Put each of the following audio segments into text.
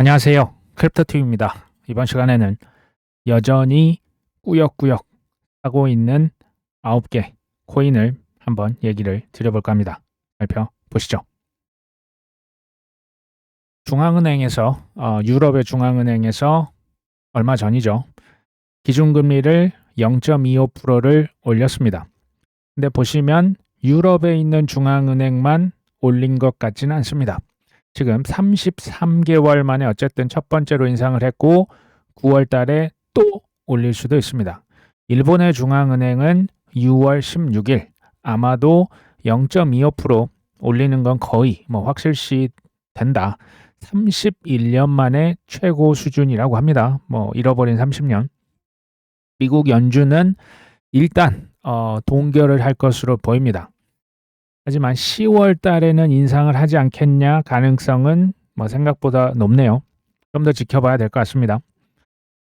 안녕하세요. 크립토튜브입니다. 이번 시간에는 여전히 꾸역꾸역 하고 있는 9개 코인을 한번 얘기를 드려볼까 합니다. 살펴보시죠. 중앙은행에서 유럽의 중앙은행에서 얼마 전이죠. 기준금리를 0.25%를 올렸습니다. 근데 보시면 유럽에 있는 중앙은행만 올린 것 같지는 않습니다. 지금 33개월 만에 어쨌든 첫 번째로 인상을 했고 9월 달에 또 올릴 수도 있습니다. 일본의 중앙은행은 6월 16일 아마도 0.25% 올리는 건 거의 확실시 된다. 31년 만에 최고 수준이라고 합니다. 잃어버린 30년. 미국 연준은 일단 동결을 할 것으로 보입니다. 하지만 10월 달에는 인상을 하지 않겠냐 가능성은 생각보다 높네요. 좀 더 지켜봐야 될 것 같습니다.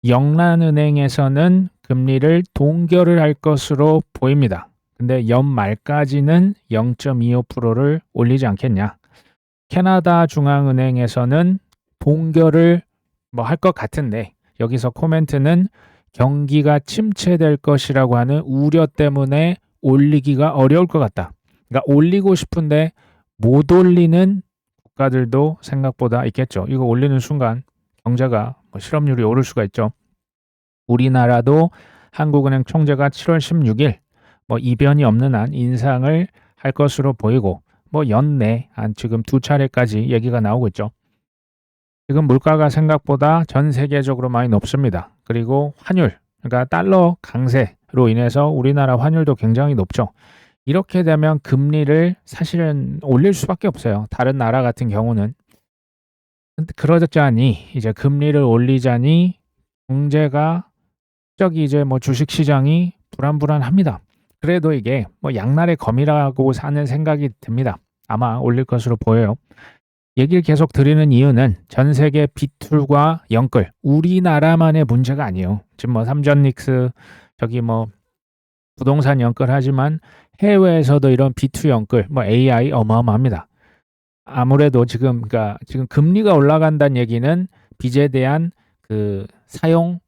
영란은행에서는 금리를 동결을 할 것으로 보입니다. 근데 연말까지는 0.25%를 올리지 않겠냐. 캐나다 중앙은행에서는 동결을 할 것 같은데 여기서 코멘트는 경기가 침체될 것이라고 하는 우려 때문에 올리기가 어려울 것 같다. 그러니까 올리고 싶은데 못 올리는 국가들도 생각보다 있겠죠. 이거 올리는 순간 경제가 실업률이 오를 수가 있죠. 우리나라도 한국은행 총재가 7월 16일 이변이 없는 한 인상을 할 것으로 보이고 연내 한 지금 2차례까지 얘기가 나오고 있죠. 지금 물가가 생각보다 전 세계적으로 많이 높습니다. 그리고 환율, 그러니까 달러 강세로 인해서 우리나라 환율도 굉장히 높죠. 이렇게 되면 금리를 사실은 올릴 수밖에 없어요. 다른 나라 같은 경우는. 그러자니 이제 금리를 올리자니 경제가 갑자기 이제 주식 시장이 불안불안합니다. 그래도 이게 양날의 검이라고 사는 생각이 듭니다. 아마 올릴 것으로 보여요. 얘기를 계속 드리는 이유는 전 세계 비툴과 영끌, 우리나라만의 문제가 아니에요. 지금 삼전닉스 저기 부동산 영끌 하지만 해외에서도 이런 B2 영끌, AI 어마어마합니다. 아무래도 지금 금리가 올라간다는 얘기는 빚에 대한 사용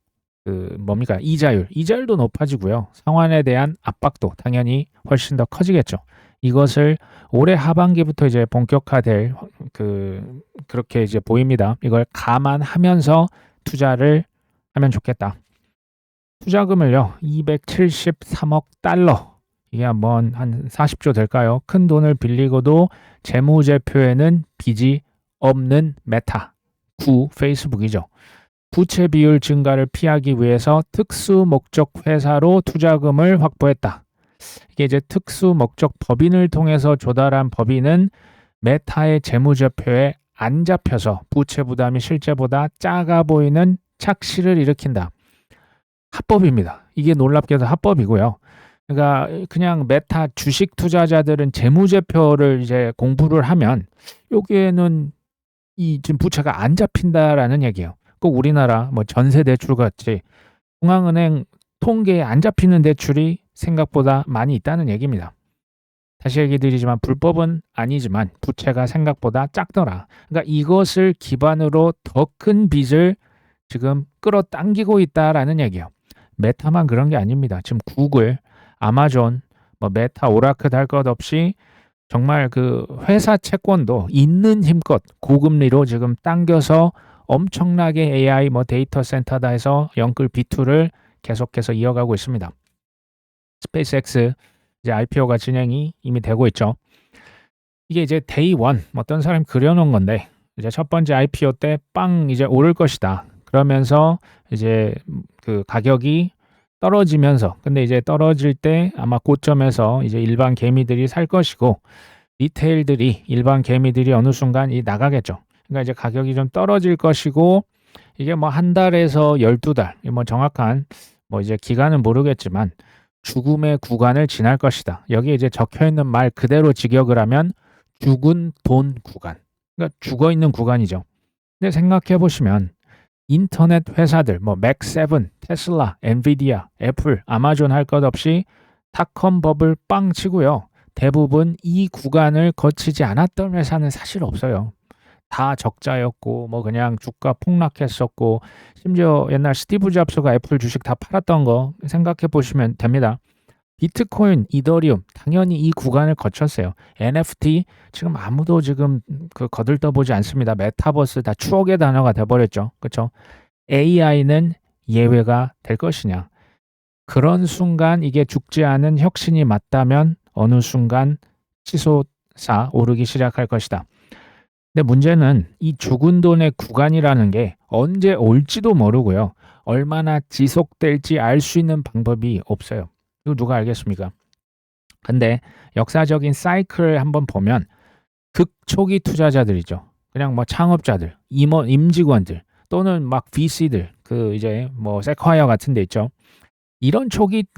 이자율도 높아지고요. 상환에 대한 압박도 당연히 훨씬 더 커지겠죠. 이것을 올해 하반기부터 이제 본격화될 그렇게 이제 보입니다. 이걸 감안하면서 투자를 하면 좋겠다. 투자금을요, 273억 달러. 이게 한번 한 40조 될까요? 큰 돈을 빌리고도 재무제표에는 빚이 없는 메타, 구 페이스북이죠. 부채 비율 증가를 피하기 위해서 특수 목적 회사로 투자금을 확보했다. 이게 이제 특수 목적 법인을 통해서 조달한 법인은 메타의 재무제표에 안 잡혀서 부채 부담이 실제보다 작아 보이는 착시를 일으킨다. 합법입니다. 이게 놀랍게도 합법이고요. 그러니까 그냥 메타 주식 투자자들은 재무제표를 이제 공부를 하면 여기에는 이 지금 부채가 안 잡힌다라는 얘기예요. 꼭 우리나라 전세 대출 같이 중앙은행 통계에 안 잡히는 대출이 생각보다 많이 있다는 얘기입니다. 다시 얘기 드리지만 불법은 아니지만 부채가 생각보다 작더라. 그러니까 이것을 기반으로 더 큰 빚을 지금 끌어당기고 있다라는 얘기예요. 메타만 그런 게 아닙니다. 지금 구글, 아마존, 메타, 오라클 할 것 없이 정말 회사 채권도 있는 힘껏 고금리로 지금 당겨서 엄청나게 AI 데이터 센터다 해서 영끌 B2를 계속해서 이어가고 있습니다. 스페이스X 이제 IPO가 진행이 이미 되고 있죠. 이게 이제 데이 원 어떤 사람이 그려놓은 건데 이제 첫 번째 IPO 때 빵 이제 오를 것이다. 그러면서 이제 가격이 떨어지면서 근데 이제 떨어질 때 아마 고점에서 이제 일반 개미들이 살 것이고 리테일들이 일반 개미들이 어느 순간 나가겠죠. 그러니까 이제 가격이 좀 떨어질 것이고 이게 한 달에서 12달 정확한 이제 기간은 모르겠지만 죽음의 구간을 지날 것이다. 여기 이제 적혀 있는 말 그대로 직역을 하면 죽은 돈 구간. 그러니까 죽어 있는 구간이죠. 근데 생각해 보시면 인터넷 회사들 맥7, 테슬라, 엔비디아, 애플, 아마존 할 것 없이 닷컴 버블 빵 치고요. 대부분 이 구간을 거치지 않았던 회사는 사실 없어요. 다 적자였고 뭐 그냥 주가 폭락했었고 심지어 옛날 스티브 잡스가 애플 주식 다 팔았던 거 생각해 보시면 됩니다. 비트코인, 이더리움 당연히 이 구간을 거쳤어요. NFT 지금 아무도 지금 그 거들떠보지 않습니다. 메타버스 다 추억의 단어가 돼버렸죠. 그렇죠? AI는 예외가 될 것이냐. 그런 순간 이게 죽지 않은 혁신이 맞다면 어느 순간 치솟아 오르기 시작할 것이다. 근데 문제는 이 죽은 돈의 구간이라는 게 언제 올지도 모르고요. 얼마나 지속될지 알 수 있는 방법이 없어요. 이거 누가 알겠습니까? 근데 역사적인 사이클을 한번 보면 극초기 투자자들이죠. 그냥 뭐 창업자들, 임직원들 또는 막 VC들, 그 이제 뭐 세콰이어 같은 데 있죠. 이런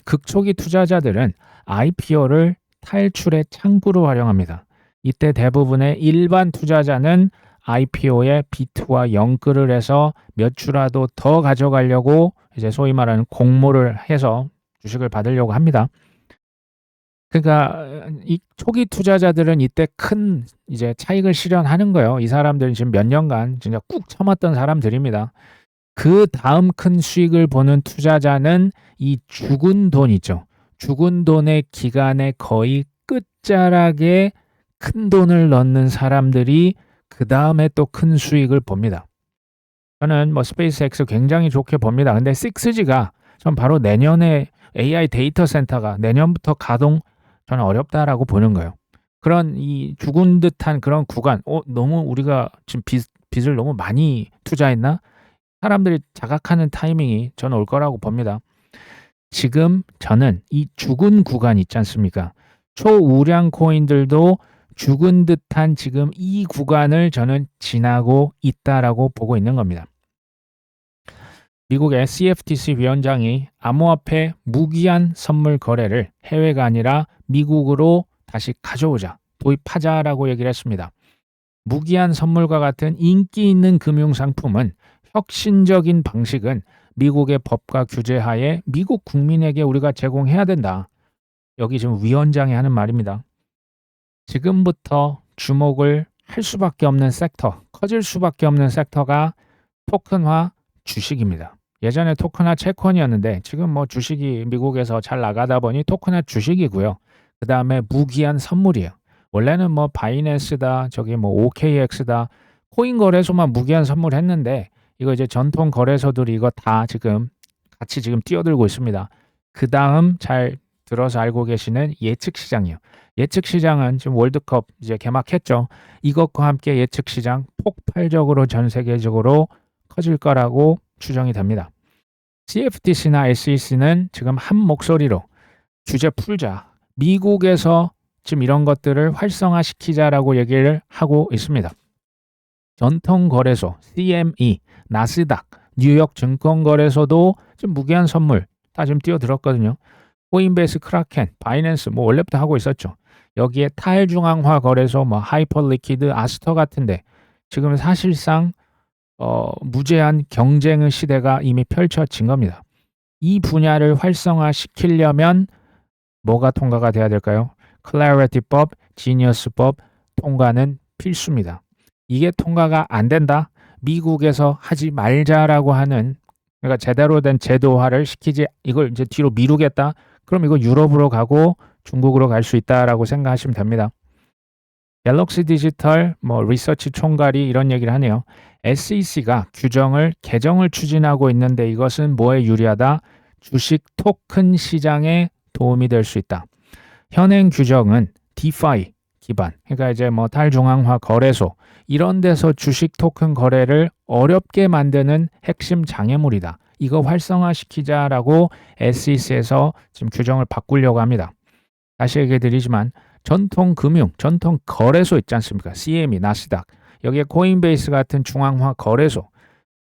극초기 투자자들은 IPO를 탈출의 창구로 활용합니다. 이때 대부분의 일반 투자자는 IPO에 비트와 영끌을 해서 몇 주라도 더 가져가려고 이제 소위 말하는 공모를 해서 주식을 받으려고 합니다. 그러니까 이 초기 투자자들은 이때 큰 이제 차익을 실현하는 거예요. 이 사람들은 지금 몇 년간 진짜 꾹 참았던 사람들입니다. 그 다음 큰 수익을 보는 투자자는 이 죽은 돈 있죠. 죽은 돈의 기간에 거의 끝자락에 큰 돈을 넣는 사람들이 그 다음에 또 큰 수익을 봅니다. 저는 뭐 스페이스X 굉장히 좋게 봅니다. 근데 6G가 전 바로 내년에 AI 데이터 센터가 내년부터 가동 저는 어렵다라고 보는 거예요. 그런 이 죽은 듯한 그런 구간, 너무 우리가 지금 빚을 너무 많이 투자했나? 사람들이 자각하는 타이밍이 저는 올 거라고 봅니다. 지금 저는 이 죽은 구간 있지 않습니까? 초우량 코인들도 죽은 듯한 지금 이 구간을 저는 지나고 있다라고 보고 있는 겁니다. 미국의 CFTC 위원장이 암호화폐 무기한 선물 거래를 해외가 아니라 미국으로 다시 가져오자, 도입하자라고 얘기를 했습니다. 무기한 선물과 같은 인기 있는 금융상품은 혁신적인 방식은 미국의 법과 규제 하에 미국 국민에게 우리가 제공해야 된다. 여기 지금 위원장이 하는 말입니다. 지금부터 주목을 할 수밖에 없는 섹터, 커질 수밖에 없는 섹터가 토큰화 주식입니다. 예전에 토큰화 채권이었는데 지금 뭐 주식이 미국에서 잘 나가다 보니 토큰화 주식이고요. 그 다음에 무기한 선물이에요. 원래는 뭐 바이낸스다, 저기 뭐 OKX다, 코인 거래소만 무기한 선물했는데 이거 이제 전통 거래소들이 이거 다 지금 같이 지금 뛰어들고 있습니다. 그 다음 잘 들어서 알고 계시는 예측 시장이요. 예측 시장은 지금 월드컵 이제 개막했죠. 이것과 함께 예측 시장 폭발적으로 전 세계적으로 커질 거라고 추정이 됩니다. CFTC나 SEC는 지금 한 목소리로 규제 풀자. 미국에서 지금 이런 것들을 활성화시키자라고 얘기를 하고 있습니다. 전통 거래소, CME, 나스닥, 뉴욕 증권거래소도 지금 무기한 선물 다 지금 뛰어들었거든요. 코인베이스, 크라켄, 바이낸스 뭐 원래부터 하고 있었죠. 여기에 탈중앙화 거래소, 뭐 하이퍼리퀴드, 아스터 같은데 지금 사실상 무제한 경쟁의 시대가 이미 펼쳐진 겁니다. 이 분야를 활성화시키려면 뭐가 통과가 돼야 될까요? 클래리티법, 지니어스법 통과는 필수입니다. 이게 통과가 안 된다? 미국에서 하지 말자라고 하는, 그러니까 제대로 된 제도화를 시키지, 이걸 이제 뒤로 미루겠다? 그럼 이거 유럽으로 가고 중국으로 갈 수 있다라고 생각하시면 됩니다. 갤럭시 디지털 뭐 리서치 총괄이 이런 얘기를 하네요. SEC가 개정을 추진하고 있는데 이것은 뭐에 유리하다? 주식 토큰 시장에 도움이 될 수 있다. 현행 규정은 DeFi 기반, 그러니까 이제 뭐 탈중앙화 거래소 이런 데서 주식 토큰 거래를 어렵게 만드는 핵심 장애물이다. 이거 활성화시키자라고 SEC에서 지금 규정을 바꾸려고 합니다. 다시 얘기해 드리지만 전통 금융, 전통 거래소 있지 않습니까? CME, 나스닥, 여기에 코인베이스 같은 중앙화 거래소,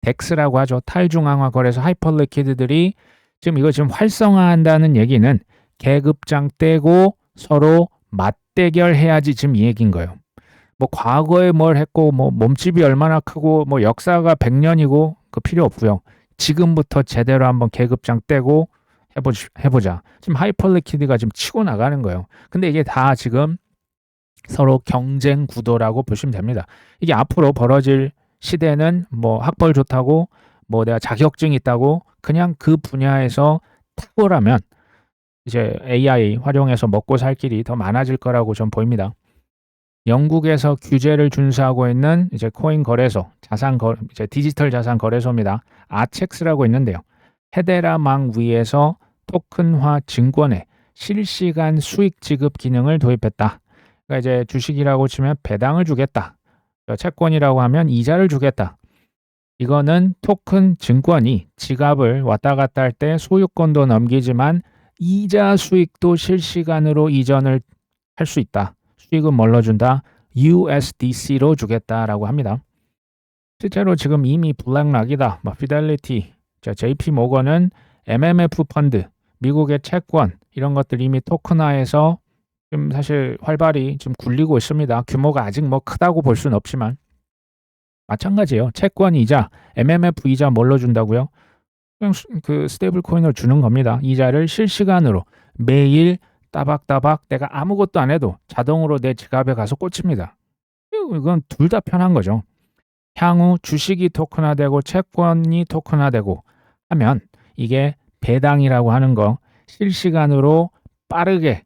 덱스라고 하죠. 탈중앙화 거래소, 하이퍼리퀴드들이 지금 활성화한다는 얘기는 계급장 떼고 서로 맞대결해야지 지금 이 얘기인 거예요. 뭐 과거에 뭘 했고 뭐 몸집이 얼마나 크고 뭐 역사가 100년이고 그 필요 없고요. 지금부터 제대로 한번 계급장 떼고 해보자. 지금 하이퍼리퀴드가 지금 치고 나가는 거예요. 근데 이게 다 지금 서로 경쟁 구도라고 보시면 됩니다. 이게 앞으로 벌어질 시대는 뭐 학벌 좋다고 뭐 내가 자격증 있다고 그냥 그 분야에서 탁월하면 이제 AI 활용해서 먹고 살 길이 더 많아질 거라고 전 보입니다. 영국에서 규제를 준수하고 있는 이제 코인 거래소, 이제 디지털 자산 거래소입니다. 아첵스라고 있는데요. 헤데라망 위에서 토큰화 증권에 실시간 수익 지급 기능을 도입했다. 그러니까 이제 주식이라고 치면 배당을 주겠다. 채권이라고 하면 이자를 주겠다. 이거는 토큰 증권이 지갑을 왔다 갔다 할 때 소유권도 넘기지만 이자 수익도 실시간으로 이전을 할 수 있다. 수익은 뭘로 준다? USDC로 주겠다라고 합니다. 실제로 지금 이미 블랙락이다. 피델리티, JP 모건은 MMF 펀드, 미국의 채권 이런 것들 이미 토큰화해서 지금 사실 활발히 지금 굴리고 있습니다. 규모가 아직 뭐 크다고 볼 수는 없지만 마찬가지예요. 채권 이자, MMF 이자 뭘로 준다고요? 그냥 그 스테이블 코인을 주는 겁니다. 이자를 실시간으로 매일 따박따박 내가 아무것도 안 해도 자동으로 내 지갑에 가서 꽂힙니다. 이건 둘 다 편한 거죠. 향후 주식이 토큰화되고 채권이 토큰화되고 하면 이게 배당이라고 하는 거 실시간으로 빠르게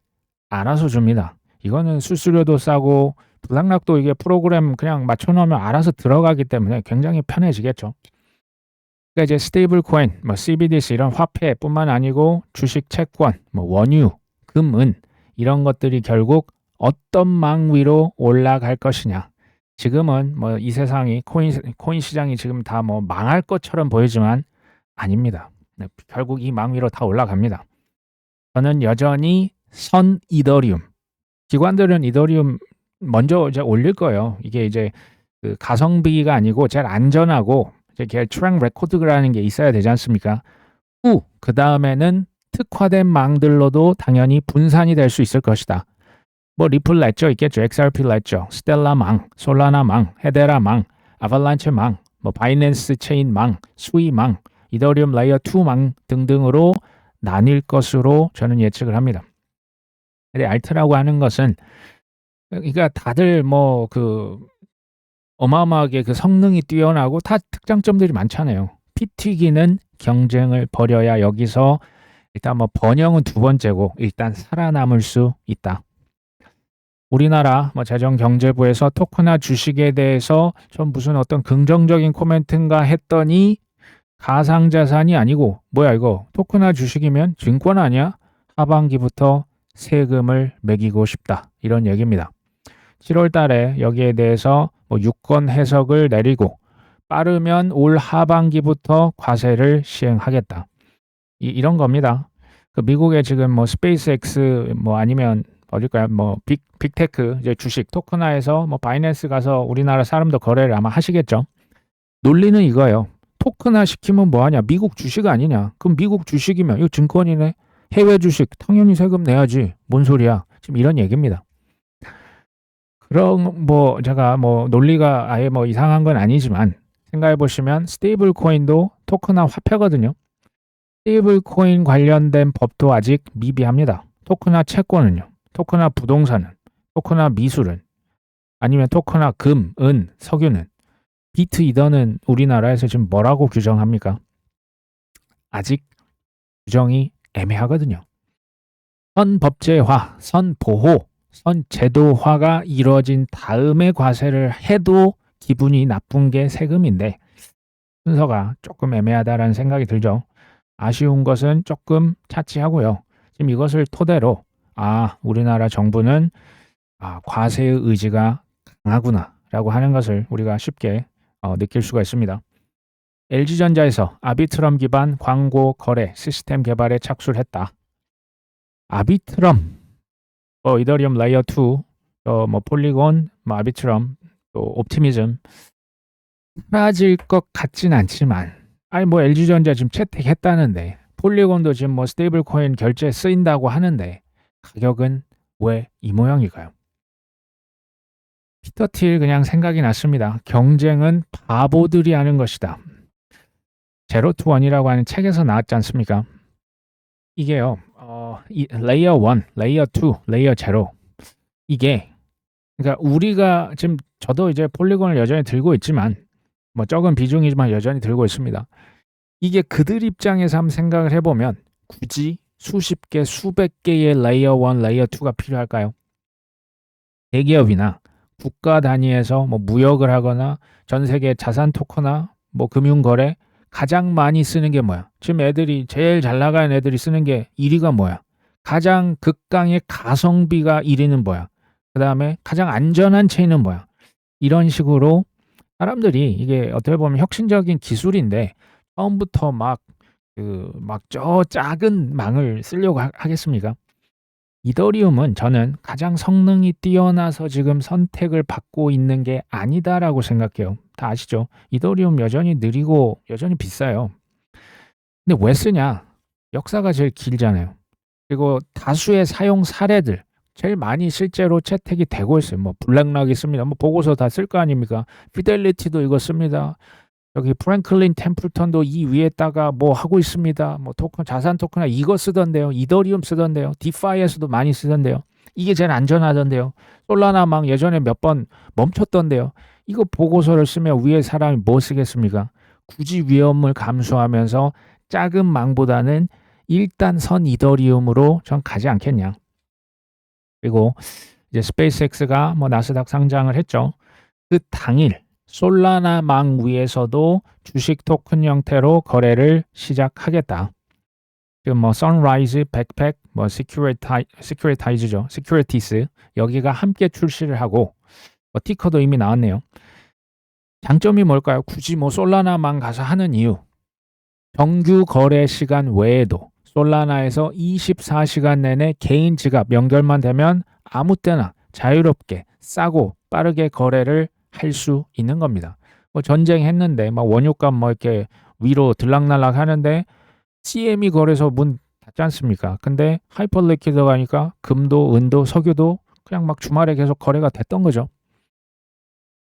알아서 줍니다. 이거는 수수료도 싸고 블랙락도 이게 프로그램 그냥 맞춰놓으면 알아서 들어가기 때문에 굉장히 편해지겠죠. 그러니까 이제 스테이블 코인, CBDC 이런 화폐뿐만 아니고 주식, 채권, 원유, 금, 은 이런 것들이 결국 어떤 망 위로 올라갈 것이냐. 지금은 이 세상이 코인 시장이 지금 다 망할 것처럼 보이지만 아닙니다. 결국 이 망 위로 다 올라갑니다. 저는 여전히 선 이더리움. 기관들은 이더리움 먼저 이제 올릴 거예요. 이게 이제 그 가성비가 아니고 제일 안전하고 이제 트랙 레코드라는 게 있어야 되지 않습니까? 그 다음에는 특화된 망들로도 당연히 분산이 될 수 있을 것이다. 리플 냈죠, 있겠죠. XRP 냈죠. 스텔라 망, 솔라나 망, 헤데라 망, 아발란체 망, 바이낸스 체인 망, 수이 망, 이더리움 레이어 2 망 등등으로 나뉠 것으로 저는 예측을 합니다. 근데 알트라고 하는 것은 그러니까 다들 어마어마하게 그 성능이 뛰어나고 다 특장점들이 많잖아요. 피 튀기는 경쟁을 벌여야 여기서 일단 번영은 두 번째고 일단 살아남을 수 있다. 우리나라 재정경제부에서 토큰화 주식에 대해서 좀 무슨 어떤 긍정적인 코멘트인가 했더니 가상자산이 아니고 뭐야 이거 토큰화 주식이면 증권 아니야? 하반기부터 세금을 매기고 싶다. 이런 얘기입니다. 7월 달에 여기에 대해서 유권 해석을 내리고 빠르면 올 하반기부터 과세를 시행하겠다. 이런 겁니다. 그 미국의 지금 스페이스X 아니면 어딜까요? 빅테크 이제 주식 토큰화해서 바이낸스 가서 우리나라 사람도 거래를 아마 하시겠죠. 논리는 이거예요. 토큰화 시키면 뭐하냐? 미국 주식 아니냐? 그럼 미국 주식이면 이거 증권이네. 해외 주식 당연히 세금 내야지. 뭔 소리야? 지금 이런 얘기입니다. 그럼 제가 논리가 아예 이상한 건 아니지만 생각해 보시면 스테이블 코인도 토큰화 화폐거든요. 스테이블 코인 관련된 법도 아직 미비합니다. 토큰화 채권은요. 토큰화 부동산은, 토큰화 미술은, 아니면 토큰화 금, 은, 석유는, 비트 이더는 우리나라에서 지금 뭐라고 규정합니까? 아직 규정이 애매하거든요. 선법제화, 선보호, 선제도화가 이루어진 다음에 과세를 해도 기분이 나쁜 게 세금인데 순서가 조금 애매하다라는 생각이 들죠. 아쉬운 것은 조금 차치하고요. 지금 이것을 토대로 우리나라 정부는 과세의 의지가 강하구나라고 하는 것을 우리가 쉽게 느낄 수가 있습니다. LG전자에서 아비트럼 기반 광고 거래 시스템 개발에 착수를 했다. 아비트럼, 이더리움 레이어 2, 폴리곤, 아비트럼, 또 옵티미즘 사라질 것 같진 않지만 LG전자 지금 채택했다는데 폴리곤도 지금 스테이블 코인 결제에 쓰인다고 하는데 가격은 왜 이 모양일까요? 피터 틸 그냥 생각이 났습니다. 경쟁은 바보들이 하는 것이다. 제로 투 원이라고 하는 책에서 나왔지 않습니까? 이게요. 레이어 1, 레이어 2, 레이어 0 이게 그러니까 우리가 지금 저도 이제 폴리곤을 여전히 들고 있지만 뭐 적은 비중이지만 여전히 들고 있습니다. 이게 그들 입장에서 한번 생각을 해보면 굳이 수십 개, 수백 개의 레이어 1, 레이어 2가 필요할까요? 대기업이나 국가 단위에서 뭐 무역을 하거나 전 세계 자산 토크나 뭐 금융거래 가장 많이 쓰는 게 뭐야? 지금 애들이 제일 잘 나가는 애들이 쓰는 게 1위가 뭐야? 가장 극강의 가성비가 1위는 뭐야? 그 다음에 가장 안전한 체인은 뭐야? 이런 식으로 사람들이 이게 어떻게 보면 혁신적인 기술인데 처음부터 막 저 작은 망을 쓰려고 하겠습니까? 이더리움은 저는 가장 성능이 뛰어나서 지금 선택을 받고 있는 게 아니다라고 생각해요. 다 아시죠? 이더리움 여전히 느리고 여전히 비싸요. 근데 왜 쓰냐? 역사가 제일 길잖아요. 그리고 다수의 사용 사례들 제일 많이 실제로 채택이 되고 있어요. 뭐 블랙락이 씁니다. 뭐 보고서 다 쓸 거 아닙니까? 피델리티도 이거 씁니다. 여기 프랭클린 템플턴도 이 위에다가 뭐 하고 있습니다. 뭐 토큰 자산 토큰이나 이거 쓰던데요. 이더리움 쓰던데요. 디파이에서도 많이 쓰던데요. 이게 제일 안전하던데요. 솔라나 막 예전에 몇 번 멈췄던데요. 이거 보고서를 쓰면 위에 사람이 뭐 쓰겠습니까? 굳이 위험을 감수하면서 작은 망보다는 일단 선 이더리움으로 전 가지 않겠냐. 그리고 이제 스페이스X가 뭐 나스닥 상장을 했죠. 그 당일 솔라나 망 위에서도 주식 토큰 형태로 거래를 시작하겠다. 지금 뭐 선라이즈, 백팩, 뭐 시큐리타이즈죠. 시큐리티스 여기가 함께 출시를 하고 뭐 티커도 이미 나왔네요. 장점이 뭘까요? 굳이 뭐 솔라나만 가서 하는 이유. 정규 거래 시간 외에도 솔라나에서 24시간 내내 개인 지갑 연결만 되면 아무 때나 자유롭게 싸고 빠르게 거래를 할 수 있는 겁니다. 뭐 전쟁했는데 막 원유값 뭐 이렇게 위로 들락날락 하는데 CME 거래소 문 닫지 않습니까? 근데 하이퍼리퀴드 가니까 금도 은도 석유도 그냥 막 주말에 계속 거래가 됐던 거죠.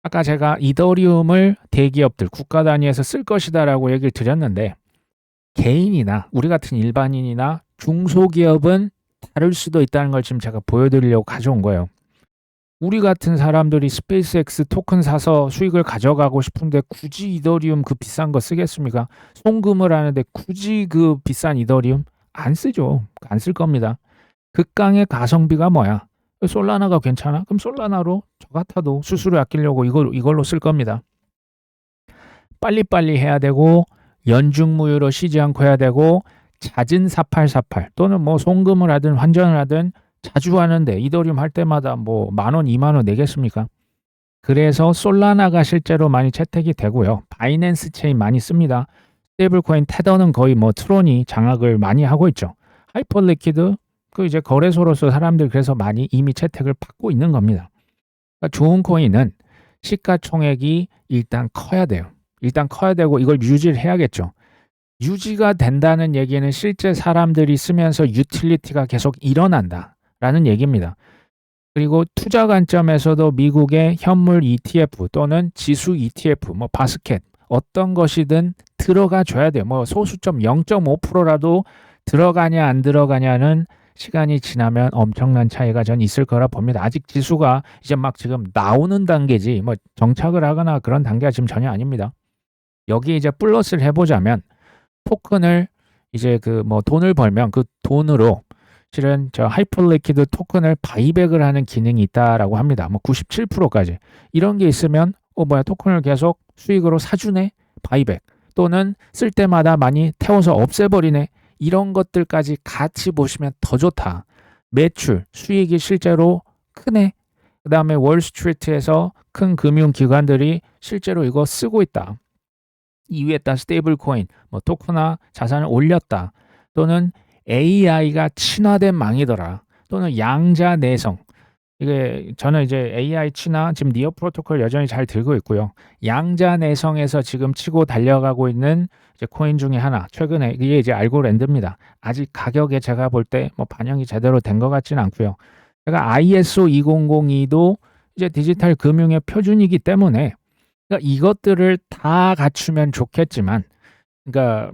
아까 제가 이더리움을 대기업들 국가 단위에서 쓸 것이다라고 얘기를 드렸는데 개인이나 우리 같은 일반인이나 중소기업은 다를 수도 있다는 걸 지금 제가 보여드리려고 가져온 거예요. 우리 같은 사람들이 스페이스X 토큰 사서 수익을 가져가고 싶은데 굳이 이더리움 그 비싼 거 쓰겠습니까? 송금을 하는데 굳이 그 비싼 이더리움 안 쓰죠. 안 쓸 겁니다. 극강의 가성비가 뭐야? 솔라나가 괜찮아? 그럼 솔라나로 저 같아도 수수료 아끼려고 이걸로 쓸 겁니다. 빨리빨리 해야 되고 연중무휴로 쉬지 않고 해야 되고 잦은 4848 또는 뭐 송금을 하든 환전을 하든 자주 하는데 이더리움 할 때마다 뭐 10,000원, 20,000원 내겠습니까? 그래서 솔라나가 실제로 많이 채택이 되고요. 바이낸스 체인 많이 씁니다. 스테이블코인 테더는 거의 뭐 트론이 장악을 많이 하고 있죠. 하이퍼리퀴드 그 이제 거래소로서 사람들 그래서 많이 이미 채택을 받고 있는 겁니다. 그러니까 좋은 코인은 시가총액이 일단 커야 돼요. 일단 커야 되고 이걸 유지를 해야겠죠. 유지가 된다는 얘기는 실제 사람들이 쓰면서 유틸리티가 계속 일어난다라는 얘기입니다. 그리고 투자 관점에서도 미국의 현물 ETF 또는 지수 ETF, 뭐 바스켓 어떤 것이든 들어가 줘야 돼요. 뭐 소수점 0.5%라도 들어가냐 안 들어가냐는 시간이 지나면 엄청난 차이가 전 있을 거라 봅니다. 아직 지수가 이제 막 지금 나오는 단계지 뭐 정착을 하거나 그런 단계가 지금 전혀 아닙니다. 여기 이제 플러스를 해보자면 토큰을 이제 그 뭐 돈을 벌면 그 돈으로 실은 저 하이퍼리퀴드 토큰을 바이백을 하는 기능이 있다라고 합니다. 뭐 97%까지 이런 게 있으면 뭐야 토큰을 계속 수익으로 사주네 바이백 또는 쓸 때마다 많이 태워서 없애버리네 이런 것들까지 같이 보시면 더 좋다. 매출 수익이 실제로 크네. 그 다음에 월스트리트에서 큰 금융기관들이 실제로 이거 쓰고 있다. 이 위에다 스테이블 코인, 뭐 토크나 자산을 올렸다. 또는 AI가 친화된 망이더라. 또는 양자 내성. 이게 저는 이제 AI 친화 지금 니어 프로토콜 여전히 잘 들고 있고요. 양자 내성에서 지금 치고 달려가고 있는 이제 코인 중에 하나. 최근에 이게 이제 알고랜드입니다. 아직 가격에 제가 볼 때 뭐 반영이 제대로 된 것 같지는 않고요. 제가 ISO 2002도 이제 디지털 금융의 표준이기 때문에 그러니까 이것들을 다 갖추면 좋겠지만, 그러니까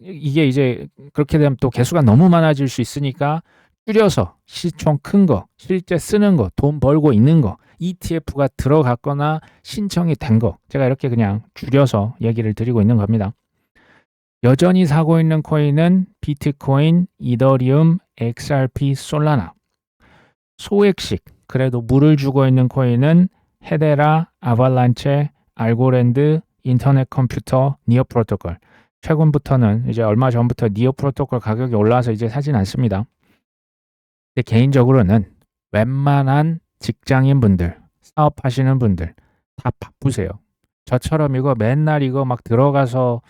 이게 이제 그렇게 되면 또 개수가 너무 많아질 수 있으니까 줄여서 시총 큰 거, 실제 쓰는 거, 돈 벌고 있는 거 ETF가 들어갔거나 신청이 된 거, 제가 이렇게 그냥 줄여서 얘기를 드리고 있는 겁니다. 여전히 사고 있는 코인은 비트코인, 이더리움, XRP, 솔라나. 소액씩 그래도 물을 주고 있는 코인은 헤데라, 아발란체, 알고랜드, 인터넷 컴퓨터, 니어 프로토콜. 최근부터는 이제 얼마 전부터 니어 프로토콜 가격이 올라와서 이제 사진 않습니다. 근데 개인적으로는 웬만한 직장인분들, 사업하시는 분들 다 바쁘세요. 저처럼 이거 맨날 이거 막 들어가서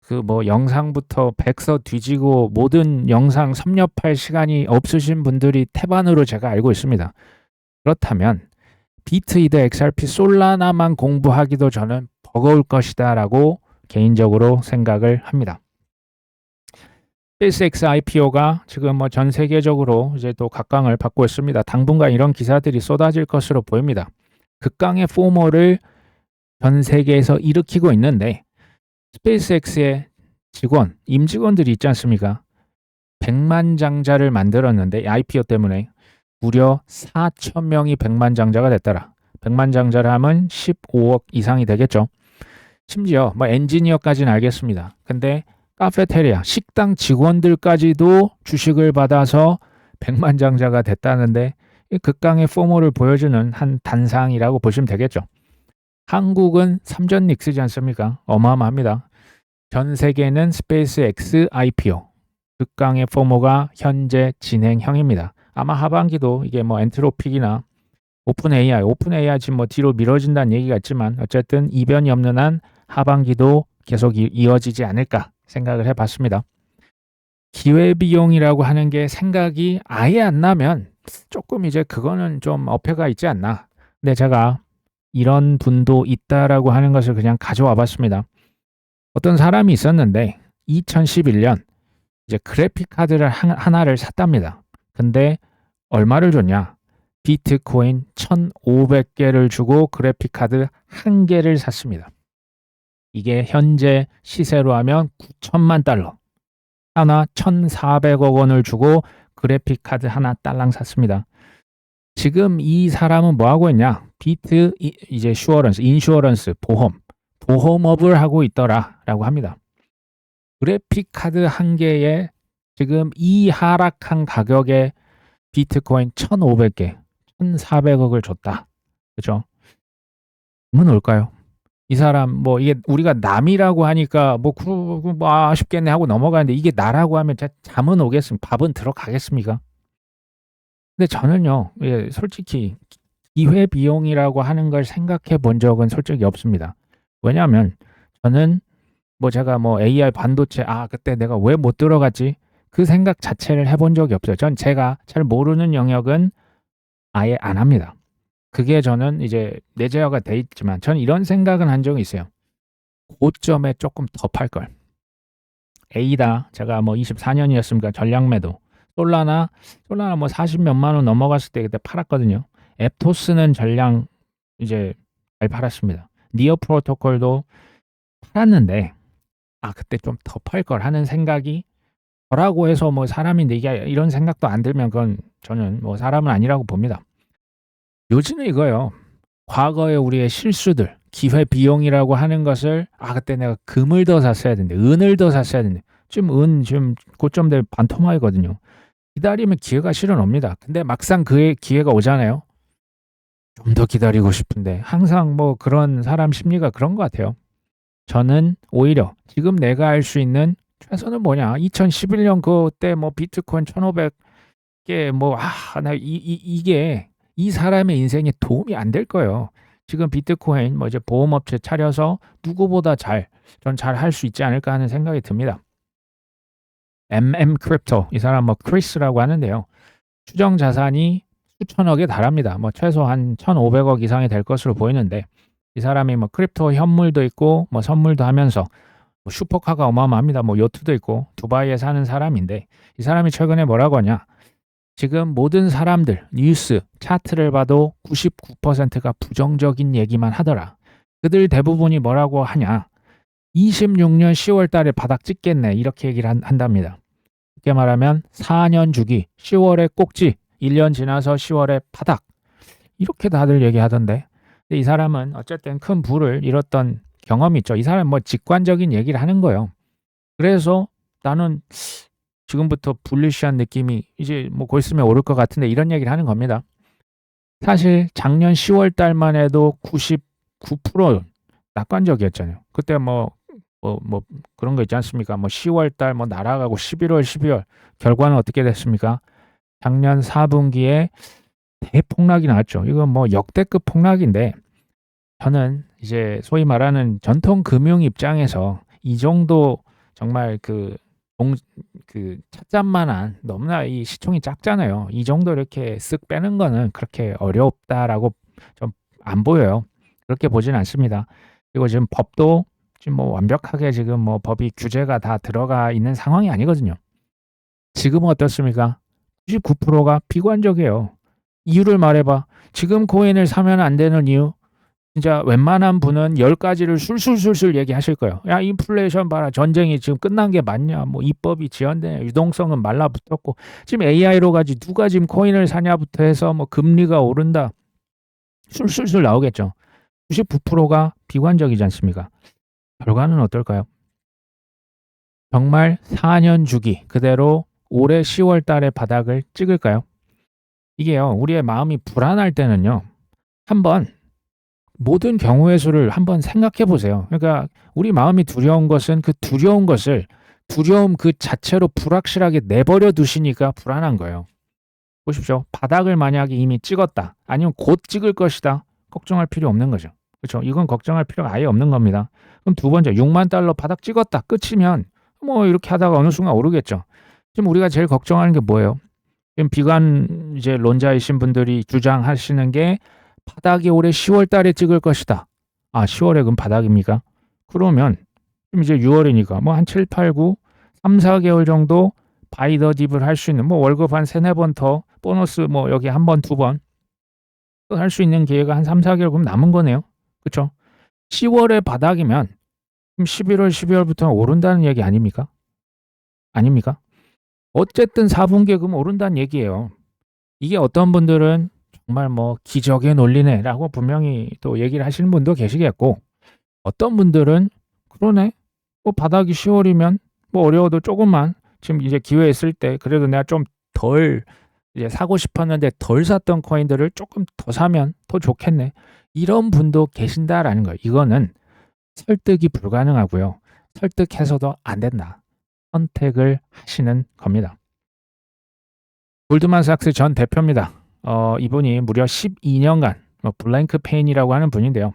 그 뭐 영상부터 백서 뒤지고 모든 영상 섭렵할 시간이 없으신 분들이 태반으로 제가 알고 있습니다. 그렇다면 비트, 이더, XRP, 솔라나만 공부하기도 저는 버거울 것이다 라고 개인적으로 생각을 합니다. 스페이스X IPO가 지금 뭐 전 세계적으로 이제 또 각광을 받고 있습니다. 당분간 이런 기사들이 쏟아질 것으로 보입니다. 극강의 포모를 전 세계에서 일으키고 있는데 스페이스X의 직원, 임직원들이 있지 않습니까? 100만 장자를 만들었는데 IPO 때문에 무려 4,000명이 100만 장자가 됐더라. 100만 장자를 하면 15억 이상이 되겠죠. 심지어 뭐 엔지니어까지는 알겠습니다. 근데 카페테리아, 식당 직원들까지도 주식을 받아서 100만 장자가 됐다는데 이 극강의 포모를 보여주는 한 단상이라고 보시면 되겠죠. 한국은 삼전 닉스지 않습니까? 어마어마합니다. 전 세계는 스페이스X IPO, 극강의 포모가 현재 진행형입니다. 아마 하반기도 이게 뭐 엔트로픽이나 오픈 AI 지금 뭐 뒤로 미뤄진다는 얘기가 있지만 어쨌든 이변이 없는 한 하반기도 계속 이어지지 않을까 생각을 해봤습니다. 기회비용이라고 하는 게 생각이 아예 안 나면 조금 이제 그거는 좀 어폐가 있지 않나. 근데 제가 이런 분도 있다라고 하는 것을 그냥 가져와 봤습니다. 어떤 사람이 있었는데 2011년 이제 그래픽 카드를 하나를 샀답니다. 근데 얼마를 줬냐? 비트코인 1,500개를 주고 그래픽 카드 한 개를 샀습니다. 이게 현재 시세로 하면 9천만 달러. 하나 1,400억 원을 주고 그래픽 카드 하나 딸랑 샀습니다. 지금 이 사람은 뭐 하고 있냐? 비트 이제 인슈어런스 보험업을 하고 있더라라고 합니다. 그래픽 카드 한 개에 지금 이 하락한 가격에 비트코인 1,500개, 1,400억을 줬다. 그렇죠? ምን 올까요? 이 사람 뭐 이게 우리가 남이라고 하니까 뭐 아쉽겠네 하고 넘어가는데 이게 나라고 하면 잠은 오겠습니까? 밥은 들어가겠습니까? 근데 저는요, 솔직히 기회 비용이라고 하는 걸 생각해 본 적은 솔직히 없습니다. 왜냐하면 저는 뭐 제가 뭐 AI 반도체 그때 내가 왜 못 들어갔지? 그 생각 자체를 해본 적이 없어요. 전 제가 잘 모르는 영역은 아예 안 합니다. 그게 저는 이제 내재화가 돼 있지만 저는 이런 생각은 한 적이 있어요. 고점에 조금 더 팔 걸. A다 제가 뭐 24년이었으니까 전량 매도. 솔라나 뭐 40몇만 원 넘어갔을 때 그때 팔았거든요. 앱토스는 전량 이제 잘 팔았습니다. 니어 프로토콜도 팔았는데 그때 좀 더 팔 걸 하는 생각이 저라고 해서 뭐 사람인데 이게 이런 생각도 안 들면 그건 저는 뭐 사람은 아니라고 봅니다. 요즘은 이거요. 과거의 우리의 실수들, 기회 비용이라고 하는 것을 그때 내가 금을 더 샀어야 되는데 은을 더 샀어야 되는데 지금 고점 대 반토막이거든요. 기다리면 기회가 실은 옵니다. 근데 막상 그 기회가 오잖아요. 좀 더 기다리고 싶은데 항상 뭐 그런 사람 심리가 그런 것 같아요. 저는 오히려 지금 내가 할 수 있는 최선은 뭐냐? 2011년 그때 뭐 비트코인 1,500개 이게 이 사람의 인생에 도움이 안 될 거예요. 지금 비트코인 뭐 이제 보험업체 차려서 누구보다 전 잘 할 수 있지 않을까 하는 생각이 듭니다. 크립토 이 사람 뭐 크리스라고 하는데요. 추정 자산이 수천억에 달합니다. 뭐 최소 한 1,500억 이상이 될 것으로 보이는데 이 사람이 뭐 크립토 현물도 있고 뭐 선물도 하면서 뭐 슈퍼카가 어마어마합니다. 뭐 요트도 있고 두바이에 사는 사람인데 이 사람이 최근에 뭐라고 하냐? 지금 모든 사람들 뉴스 차트를 봐도 99%가 부정적인 얘기만 하더라. 그들 대부분이 뭐라고 하냐? 26년 10월 달에 바닥 찍겠네 이렇게 얘기를 한답니다. 쉽게 말하면 4년 주기 10월에 꼭지 1년 지나서 10월에 바닥 이렇게 다들 얘기하던데. 근데 이 사람은 어쨌든 큰 부를 잃었던 경험이 있죠. 이 사람은 뭐 직관적인 얘기를 하는 거예요. 그래서 나는 지금부터 불리시한 느낌이 이제 뭐 곧 있으면 오를 것 같은데 이런 얘기를 하는 겁니다. 사실 작년 10월 달만 해도 99% 낙관적이었잖아요. 그때 뭐 그런 거 있지 않습니까? 뭐 10월 달 뭐 날아가고 11월, 12월 결과는 어떻게 됐습니까? 작년 4분기에 대폭락이 나왔죠. 이건 뭐 역대급 폭락인데 저는 이제 소위 말하는 전통 금융 입장에서 이 정도 정말 그 찻잔만한 너무나 이 시총이 작잖아요. 이 정도 이렇게 쓱 빼는 거는 그렇게 어렵다라고 좀 안 보여요. 그렇게 보진 않습니다. 그리고 지금 법도 지금 뭐 완벽하게 지금 뭐 법이 규제가 다 들어가 있는 상황이 아니거든요. 지금은 어떻습니까? 99%가 비관적이에요. 이유를 말해봐. 지금 코인을 사면 안 되는 이유? 진짜 웬만한 분은 10가지를 술술술술 얘기하실 거예요. 야, 인플레이션 봐라. 전쟁이 지금 끝난 게 맞냐? 뭐 입법이 지연돼. 유동성은 말라붙었고. 지금 AI로 가지 누가 지금 코인을 사냐부터 해서 뭐 금리가 오른다. 술술술 나오겠죠. 99%가 비관적이지 않습니까? 결과는 어떨까요? 정말 4년 주기 그대로 올해 10월 달에 바닥을 찍을까요? 이게요. 우리의 마음이 불안할 때는요. 한번 모든 경우의 수를 한번 생각해 보세요. 그러니까 우리 마음이 두려운 것은 그 두려운 것을 두려움 그 자체로 불확실하게 내버려 두시니까 불안한 거예요. 보십시오. 바닥을 만약에 이미 찍었다. 아니면 곧 찍을 것이다. 걱정할 필요 없는 거죠. 그렇죠? 이건 걱정할 필요가 아예 없는 겁니다. 그럼 두 번째, 6만 달러 바닥 찍었다. 끝이면 뭐 이렇게 하다가 어느 순간 오르겠죠. 지금 우리가 제일 걱정하는 게 뭐예요? 지금 비관 이제 론자이신 분들이 주장하시는 게 바닥이 올해 10월 달에 찍을 것이다. 아, 10월에 그럼 바닥입니까? 그러면 지금 이제 6월이니까 뭐 한 7, 8, 9, 3, 4개월 정도 바이 더 딥을 할 수 있는 뭐 월급 한 3, 4번 더 보너스 뭐 여기 한 번, 두 번 또 할 수 있는 기회가 한 3, 4개월 그럼 남은 거네요. 그렇죠? 10월에 바닥이면 그럼 11월, 12월부터는 오른다는 얘기 아닙니까? 아닙니까? 어쨌든 4분기에 그럼 오른다는 얘기예요. 이게 어떤 분들은 정말 뭐 기적의 논리네라고 분명히 또 얘기를 하시는 분도 계시겠고 어떤 분들은 그러네. 뭐 바닥이 10월이면 뭐 어려워도 조금만 지금 이제 기회 있을 때 그래도 내가 좀 덜 이제 사고 싶었는데 덜 샀던 코인들을 조금 더 사면 더 좋겠네. 이런 분도 계신다라는 거예요. 이거는 설득이 불가능하고요. 설득해서도 안 된다. 선택을 하시는 겁니다. 골드만삭스 전 대표입니다. 이분이 무려 12년간 블랭크 페인이라고 하는 분인데요.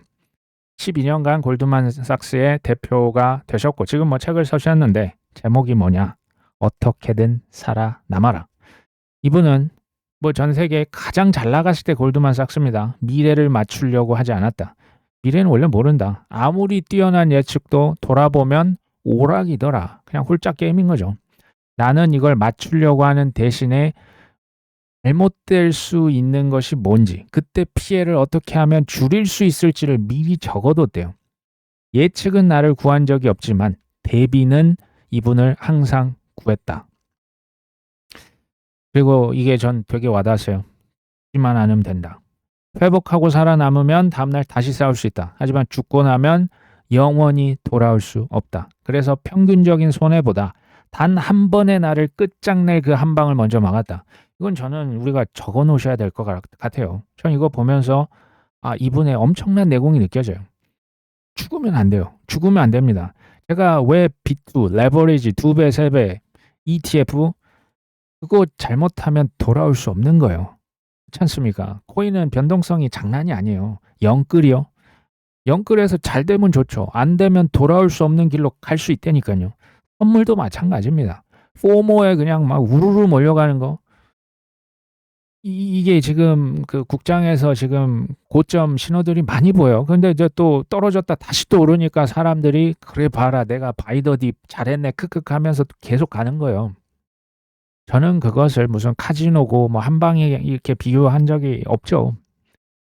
12년간 골드만삭스의 대표가 되셨고 지금 뭐 책을 쓰셨는데 제목이 뭐냐? 어떻게든 살아남아라. 이분은 뭐 전 세계 가장 잘 나갔을 때 골드만삭스입니다. 미래를 맞추려고 하지 않았다. 미래는 원래 모른다. 아무리 뛰어난 예측도 돌아보면 오락이더라. 그냥 홀짝 게임인 거죠. 나는 이걸 맞추려고 하는 대신에 잘못될 수 있는 것이 뭔지, 그때 피해를 어떻게 하면 줄일 수 있을지를 미리 적어뒀대요. 예측은 나를 구한 적이 없지만 대비는 이분을 항상 구했다. 그리고 이게 전 되게 와닿았어요. 죽지만 않으면 된다. 회복하고 살아남으면 다음날 다시 싸울 수 있다. 하지만 죽고 나면 영원히 돌아올 수 없다. 그래서 평균적인 손해보다 단 한 번의 나를 끝장낼 그 한 방을 먼저 막았다. 이건 저는 우리가 적어 놓으셔야 될 것 같아요. 전 이거 보면서 이분의 엄청난 내공이 느껴져요. 죽으면 안 돼요. 죽으면 안 됩니다. 제가 왜 비투, 레버리지 2배, 3배, ETF 그거 잘못하면 돌아올 수 없는 거예요. 그렇지 않습니까? 코인은 변동성이 장난이 아니에요. 영끌이요. 영끌에서 잘 되면 좋죠. 안 되면 돌아올 수 없는 길로 갈 수 있다니까요. 선물도 마찬가지입니다. 포모에 그냥 막 우르르 몰려가는 거. 이게 지금 그 국장에서 지금 고점 신호들이 많이 보여요. 근데 이제 또 떨어졌다 다시 또 오르니까 사람들이 그래 봐라 내가 바이더딥 잘했네 크크 하면서 계속 가는 거예요. 저는 그것을 무슨 카지노고 뭐 한 방에 이렇게 비유한 적이 없죠.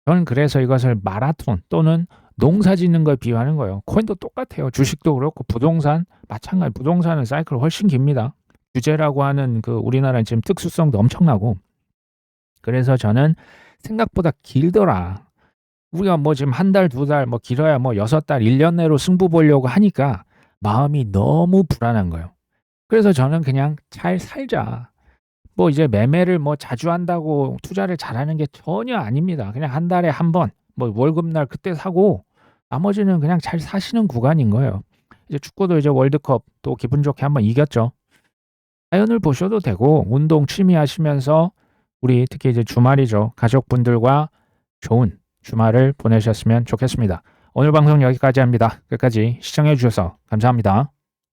저는 그래서 이것을 마라톤 또는 농사 짓는 걸 비유하는 거예요. 코인도 똑같아요. 주식도 그렇고 부동산 마찬가지. 부동산은 사이클 훨씬 깁니다. 규제라고 하는 그 우리나라는 지금 특수성도 엄청나고 그래서 저는 생각보다 길더라. 우리가 뭐 지금 한 달, 두 달, 뭐 길어야 뭐 6달, 1년 내로 승부 보려고 하니까 마음이 너무 불안한 거예요. 그래서 저는 그냥 잘 살자. 뭐 이제 매매를 뭐 자주 한다고 투자를 잘하는 게 전혀 아닙니다. 그냥 한 달에 한 번, 뭐 월급날 그때 사고 나머지는 그냥 잘 사시는 구간인 거예요. 이제 축구도 이제 월드컵 또 기분 좋게 한번 이겼죠. 자연을 보셔도 되고 운동 취미 하시면서 우리 특히 이제 주말이죠. 가족분들과 좋은 주말을 보내셨으면 좋겠습니다. 오늘 방송 여기까지 합니다. 끝까지 시청해 주셔서 감사합니다.